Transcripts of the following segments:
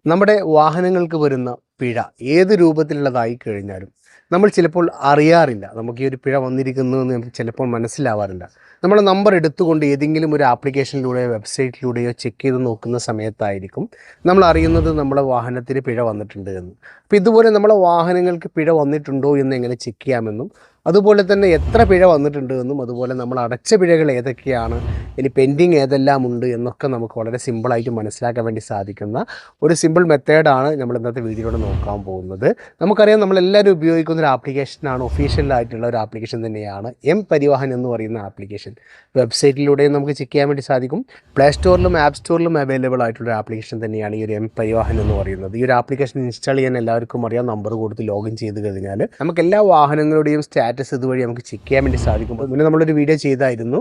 നമ്മുടെ വാഹനങ്ങൾക്ക് വരുന്ന പിഴ ഏത് രൂപത്തിലുള്ളതായി കഴിഞ്ഞാലും നമ്മൾ ചിലപ്പോൾ അറിയാറില്ല. നമുക്ക് ഈ ഒരു പിഴ വന്നിരിക്കുന്നു എന്ന് നമുക്ക് ചിലപ്പോൾ മനസ്സിലാവാറില്ല. നമ്മൾ നമ്പർ എടുത്തുകൊണ്ട് ഏതെങ്കിലും ഒരു ആപ്ലിക്കേഷനിലൂടെയോ വെബ്സൈറ്റിലൂടെയോ ചെക്ക് ചെയ്ത് നോക്കുന്ന സമയത്തായിരിക്കും നമ്മൾ അറിയുന്നത് നമ്മുടെ വാഹനത്തിന് പിഴ വന്നിട്ടുണ്ട് എന്ന്. അപ്പോൾ ഇതുപോലെ നമ്മുടെ വാഹനങ്ങൾക്ക് പിഴ വന്നിട്ടുണ്ടോ എന്ന് എങ്ങനെ ചെക്ക് ചെയ്യാമെന്നും അതുപോലെ തന്നെ എത്ര പിഴ വന്നിട്ടുണ്ട് എന്നും അതുപോലെ നമ്മൾ അടച്ച പിഴകൾ ഏതൊക്കെയാണ്, ഇനി പെൻഡിങ് ഏതെല്ലാം ഉണ്ട് എന്നൊക്കെ നമുക്ക് വളരെ സിമ്പിളായിട്ട് മനസ്സിലാക്കാൻ വേണ്ടി സാധിക്കുന്ന ഒരു സിമ്പിൾ മെത്തേഡാണ് നമ്മൾ ഇന്നത്തെ വീഡിയോയിലൂടെ നോക്കാൻ പോകുന്നത്. നമുക്കറിയാം, നമ്മളെല്ലാവരും ഉപയോഗിക്കുന്ന ഒരു ആപ്ലിക്കേഷനാണ്, ഒഫീഷ്യലായിട്ടുള്ള ഒരു ആപ്ലിക്കേഷൻ തന്നെയാണ് എം പരിവാഹൻ എന്ന് പറയുന്ന ആപ്ലിക്കേഷൻ. വെബ്സൈറ്റിലൂടെയും നമുക്ക് ചെക്ക് ചെയ്യാൻ വേണ്ടി സാധിക്കും. പ്ലേ സ്റ്റോറിലും ആപ്പ് സ്റ്റോറിലും അവൈലബിൾ ആയിട്ടുള്ള ഒരു ആപ്ലിക്കേഷൻ തന്നെയാണ് ഈ ഒരു എം പരിവാഹൻ എന്ന് പറയുന്നത്. ഈ ഒരു ആപ്ലിക്കേഷൻ ഇൻസ്റ്റാൾ ചെയ്യാൻ എല്ലാവർക്കും അറിയാം. നമ്പർ കൊടുത്ത് ലോഗിൻ ചെയ്ത് കഴിഞ്ഞാൽ നമുക്ക് എല്ലാ വാഹനങ്ങളുടെയും സ്റ്റാറ്റസ് ഇതുവഴി നമുക്ക് ചെക്ക് ചെയ്യാൻ വേണ്ടി സാധിക്കും. പിന്നെ നമ്മളൊരു വീഡിയോ ചെയ്തായിരുന്നു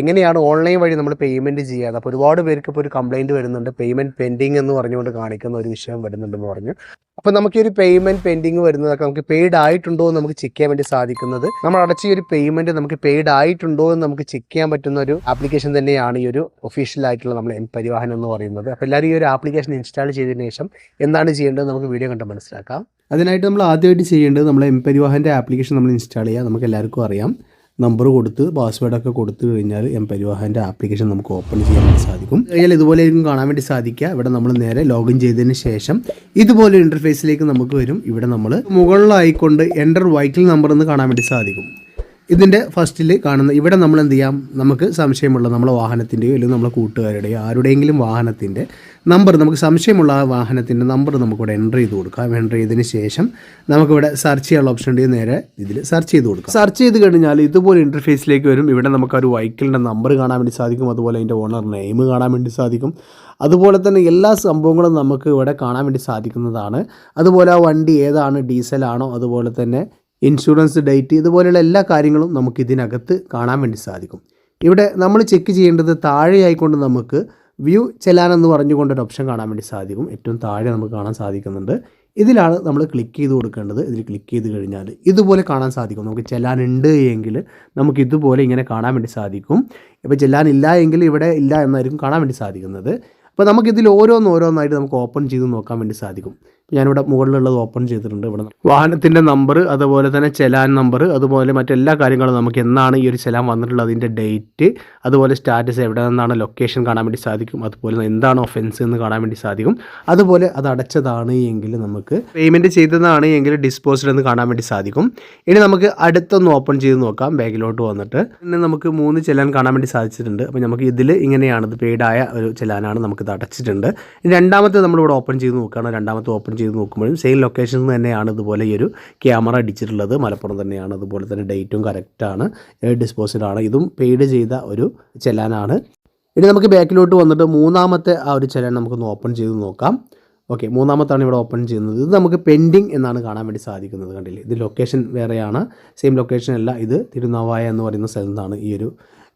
എങ്ങനെയാണ് ഓൺലൈൻ വഴി നമ്മൾ പേയ്മെൻറ്റ് ചെയ്യാതെ. അപ്പോൾ ഒരുപാട് പേർക്ക് ഇപ്പോൾ ഒരു കംപ്ലയിൻറ്റ് വരുന്നുണ്ട്, പേയ്മെൻറ്റ് പെൻഡിങ് എന്ന് പറഞ്ഞുകൊണ്ട് കാണിക്കുന്ന ഒരു വിഷയം വരുന്നുണ്ടെന്ന് പറഞ്ഞു. അപ്പോൾ നമുക്ക് ഈ ഒരു പേയ്മെൻറ്റ് പെൻഡിങ് വരുന്നതൊക്കെ നമുക്ക് പെയ്ഡ് ആയിട്ടുണ്ടോ എന്ന് നമുക്ക് ചെക്ക് ചെയ്യാൻ വേണ്ടി സാധിക്കുന്നത്, നമ്മൾ അടച്ച ഈ ഒരു പേയ്മെൻറ്റ് നമുക്ക് പെയ്ഡ് ആയിട്ടുണ്ടോ എന്ന് നമുക്ക് ചെക്ക് ചെയ്യാൻ പറ്റുന്ന ഒരു ആപ്ലിക്കേഷൻ തന്നെയാണ് ഈ ഒരു ഒഫീഷ്യലായിട്ടുള്ള നമ്മൾ എം പരിവാഹൻ എന്ന് പറയുന്നത്. അപ്പോൾ എല്ലാവരും ഈ ഒരു ആപ്ലിക്കേഷൻ ഇൻസ്റ്റാൾ ചെയ്തതിന് ശേഷം എന്താണ് ചെയ്യേണ്ടത് നമുക്ക് വീഡിയോ കണ്ട് മനസ്സിലാക്കാം. അതിനായിട്ട് നമ്മൾ ആദ്യമായിട്ട് ചെയ്യേണ്ടത് നമ്മൾ എം പരിവാഹൻ്റെ ആപ്ലിക്കേഷൻ നമ്മൾ ഇൻസ്റ്റാൾ ചെയ്യുക. നമുക്ക് എല്ലാവർക്കും അറിയാം, നമ്പർ കൊടുത്ത് പാസ്വേഡൊക്കെ കൊടുത്തു കഴിഞ്ഞാൽ എം പരിവാഹൻ്റെ ആപ്ലിക്കേഷൻ നമുക്ക് ഓപ്പൺ ചെയ്യാൻ വേണ്ടി സാധിക്കും. കഴിഞ്ഞാൽ ഇതുപോലെ ആയിരിക്കും കാണാൻ വേണ്ടി സാധിക്കുക. ഇവിടെ നമ്മൾ നേരെ ലോഗിൻ ചെയ്തതിന് ശേഷം ഇതുപോലെ ഇൻ്റർഫേസിലേക്ക് നമുക്ക് വരും. ഇവിടെ നമ്മൾ മുകളിലായിക്കൊണ്ട് എൻ്റർ വെഹിക്കിൾ നമ്പർ എന്ന് കാണാൻ വേണ്ടി സാധിക്കും. ഇതിൻ്റെ ഫസ്റ്റിൽ കാണുന്ന ഇവിടെ നമ്മൾ എന്ത് ചെയ്യാം, നമുക്ക് സംശയമുള്ള നമ്മളെ വാഹനത്തിൻ്റെയോ അല്ലെങ്കിൽ നമ്മളെ കൂട്ടുകാരുടെയോ ആരുടെയെങ്കിലും വാഹനത്തിൻ്റെ നമ്പർ, നമുക്ക് സംശയമുള്ള ആ വാഹനത്തിൻ്റെ നമ്പർ നമുക്കിവിടെ എൻ്റർ ചെയ്ത് കൊടുക്കാം. എൻ്റർ ചെയ്തതിന് ശേഷം നമുക്കിവിടെ സെർച്ച് ചെയ്യാനുള്ള ഓപ്ഷൻ ഉണ്ട്. നേരെ ഇതിൽ സെർച്ച് ചെയ്ത് കൊടുക്കാം. സെർച്ച് ചെയ്ത് കഴിഞ്ഞാൽ ഇതുപോലെ ഇൻ്റർഫേസിലേക്ക് വരും. ഇവിടെ നമുക്ക് ഒരു വെഹിക്കിളിൻ്റെ നമ്പർ കാണാൻ വേണ്ടി സാധിക്കും. അതുപോലെ അതിൻ്റെ ഓണർ നെയിം കാണാൻ വേണ്ടി സാധിക്കും. അതുപോലെ തന്നെ എല്ലാ സംഭവങ്ങളും നമുക്ക് ഇവിടെ കാണാൻ വേണ്ടി സാധിക്കുന്നതാണ്. അതുപോലെ ആ വണ്ടി ഏതാണ്, ഡീസലാണോ, അതുപോലെ തന്നെ ഇൻഷുറൻസ് ഡേറ്റ്, ഇതുപോലെയുള്ള എല്ലാ കാര്യങ്ങളും നമുക്ക് ഇതിനകത്ത് കാണാൻ വേണ്ടി സാധിക്കും. ഇവിടെ നമ്മൾ ചെക്ക് ചെയ്യേണ്ടത് താഴെയായിക്കൊണ്ട് നമുക്ക് വ്യൂ ചെലാൻ എന്ന് പറഞ്ഞുകൊണ്ടൊരു ഓപ്ഷൻ കാണാൻ വേണ്ടി സാധിക്കും. ഏറ്റവും താഴെ നമുക്ക് കാണാൻ സാധിക്കുന്നുണ്ട്. ഇതിലാണ് നമ്മൾ ക്ലിക്ക് ചെയ്ത് കൊടുക്കേണ്ടത്. ഇതിൽ ക്ലിക്ക് ചെയ്ത് കഴിഞ്ഞാൽ ഇതുപോലെ കാണാൻ സാധിക്കും. നമുക്ക് ചെല്ലാൻ ഉണ്ട് എങ്കിൽ നമുക്ക് ഇതുപോലെ ഇങ്ങനെ കാണാൻ വേണ്ടി സാധിക്കും. ഇപ്പോൾ ചെല്ലാൻ ഇല്ല എങ്കിൽ ഇവിടെ ഇല്ല എന്നായിരിക്കും കാണാൻ വേണ്ടി സാധിക്കുന്നത്. അപ്പോൾ നമുക്കിതിൽ ഓരോന്നായിട്ട് നമുക്ക് ഓപ്പൺ ചെയ്ത് നോക്കാൻ വേണ്ടി സാധിക്കും. ഞാനിവിടെ മുകളിലുള്ളത് ഓപ്പൺ ചെയ്തിട്ടുണ്ട്. ഇവിടെ വാഹനത്തിൻ്റെ നമ്പർ, അതുപോലെ തന്നെ ചെലാൻ നമ്പർ, അതുപോലെ മറ്റെല്ലാ കാര്യങ്ങളും നമുക്ക് എന്നാണ് ഈ ഒരു ചെലാൻ വന്നിട്ടുള്ളത്, അതിൻ്റെ ഡേറ്റ്, അതുപോലെ സ്റ്റാറ്റസ്, എവിടെ നിന്നാണ് ലൊക്കേഷൻ കാണാൻ വേണ്ടി സാധിക്കും. അതുപോലെ എന്താണ് ഒഫൻസ് എന്ന് കാണാൻ വേണ്ടി സാധിക്കും. അതുപോലെ അത് അടച്ചതാണ് എങ്കിൽ നമുക്ക് പേയ്മെൻറ്റ് ചെയ്തതാണ് എങ്കിൽ ഡിസ്പോസ്ഡ് എന്ന് കാണാൻ വേണ്ടി സാധിക്കും. ഇനി നമുക്ക് അടുത്തൊന്ന് ഓപ്പൺ ചെയ്ത് നോക്കാം. ബാക്കിലോട്ട് വന്നിട്ട് പിന്നെ നമുക്ക് 3 ചെലാൻ കാണാൻ വേണ്ടി സാധിച്ചിട്ടുണ്ട്. അപ്പോൾ നമുക്ക് ഇതിൽ ഇങ്ങനെയാണ്, ഇത് പെയ്ഡായ ഒരു ചെലാനാണ്, നമുക്കിത് അടച്ചിട്ടുണ്ട്. രണ്ടാമത്തെ നമ്മളിവിടെ ഓപ്പൺ ചെയ്ത് നോക്കുകയാണ്. രണ്ടാമത്തെ ഓപ്പൺ ചെയ്ത് നോക്കുമ്പോഴും സെയിം ലൊക്കേഷൻ തന്നെയാണ് ഇതുപോലെ ഈ ഒരു ക്യാമറ അടിച്ചിട്ടുള്ളത്. മലപ്പുറം തന്നെയാണ്. അതുപോലെ തന്നെ ഡേറ്റും കറക്റ്റാണ്, ഡിസ്പോസ്ഡ് ആണ്. ഇതും പെയ്ഡ് ചെയ്ത ഒരു ചെലാനാണ്. ഇനി നമുക്ക് ബാക്കിലോട്ട് വന്നിട്ട് മൂന്നാമത്തെ ആ ഒരു ചെലാൻ നമുക്കൊന്ന് ഓപ്പൺ ചെയ്ത് നോക്കാം. ഓക്കെ, മൂന്നാമത്താണ് ഇവിടെ ഓപ്പൺ ചെയ്യുന്നത്. ഇത് നമുക്ക് പെൻഡിങ് എന്നാണ് കാണാൻ വേണ്ടി സാധിക്കുന്നത്. കണ്ടില്ലേ, ഇത് ലൊക്കേഷൻ വേറെയാണ്, സെയിം ലൊക്കേഷൻ അല്ല. ഇത് തിരുനാവായ എന്ന് പറയുന്ന സ്ഥലത്താണ് ഈ ഒരു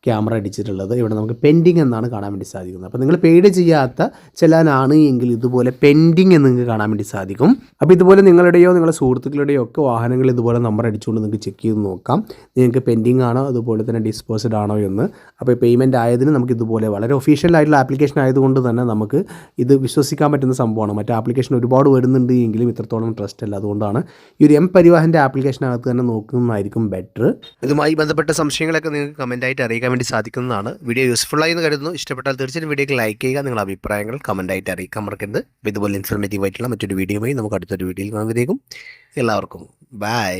ക്യാമറ അടിച്ചിട്ടുള്ളത്. ഇവിടെ നമുക്ക് പെൻഡിങ് എന്നാണ് കാണാൻ വേണ്ടി സാധിക്കുന്നത്. അപ്പോൾ നിങ്ങൾ പെയ്ഡ് ചെയ്യാത്ത ചെലാനാണ് എങ്കിൽ ഇതുപോലെ പെൻഡിങ് എന്ന് നിങ്ങൾക്ക് കാണാൻ വേണ്ടി സാധിക്കും. അപ്പോൾ ഇതുപോലെ നിങ്ങളുടെയോ നിങ്ങളുടെ സുഹൃത്തുക്കളുടെയോ ഒക്കെ വാഹനങ്ങൾ ഇതുപോലെ നമ്പർ അടിച്ചുകൊണ്ട് നിങ്ങൾക്ക് ചെക്ക് ചെയ്ത് നോക്കാം, നിങ്ങൾക്ക് പെൻഡിങ് ആണോ അതുപോലെ തന്നെ ഡിസ്പോസ്ഡ് ആണോ എന്ന്. അപ്പോൾ പേയ്മെൻറ്റ് ആയതിന് നമുക്ക് ഇതുപോലെ വളരെ ഒഫീഷ്യൽ ആയിട്ടുള്ള ആപ്ലിക്കേഷൻ ആയതുകൊണ്ട് തന്നെ നമുക്ക് ഇത് വിശ്വസിക്കാൻ പറ്റുന്ന സംഭവമാണ്. മറ്റേ ആപ്ലിക്കേഷൻ ഒരുപാട് വരുന്നുണ്ട് എങ്കിലും ഇത്രത്തോളം ട്രസ്റ്റ് അല്ല. അതുകൊണ്ടാണ് ഈ ഒരു എം പരിവാഹൻ്റെ ആപ്ലിക്കേഷനകത്ത് തന്നെ നോക്കുന്നതായിരിക്കും ബെറ്റർ. ഇതുമായി ബന്ധപ്പെട്ട സംശയങ്ങളൊക്കെ നിങ്ങൾക്ക് കമൻറ്റായിട്ട് അറിയിക്കാൻ വേണ്ടി സാധിക്കുന്നതാണ്. വീഡിയോ യൂസ്ഫുള്ളായി എന്ന് കരുതുന്നു. ഇഷ്ടപ്പെട്ടാൽ തീർച്ചയായും വീഡിയോക്ക് ലൈക്ക് ചെയ്യുക, നിങ്ങളുടെ അഭിപ്രായങ്ങൾ കമൻറ്റായിട്ട് അറിയിക്കാൻ മറക്കരുത്. ഇതുപോലെ ഇൻഫോർമേറ്റീവ് ആയിട്ടുള്ള മറ്റൊരു വീഡിയോയുമായി നമുക്ക് അടുത്തൊരു വീഡിയോയിൽ കാണുന്നതിലേക്കും എല്ലാവർക്കും ബൈ.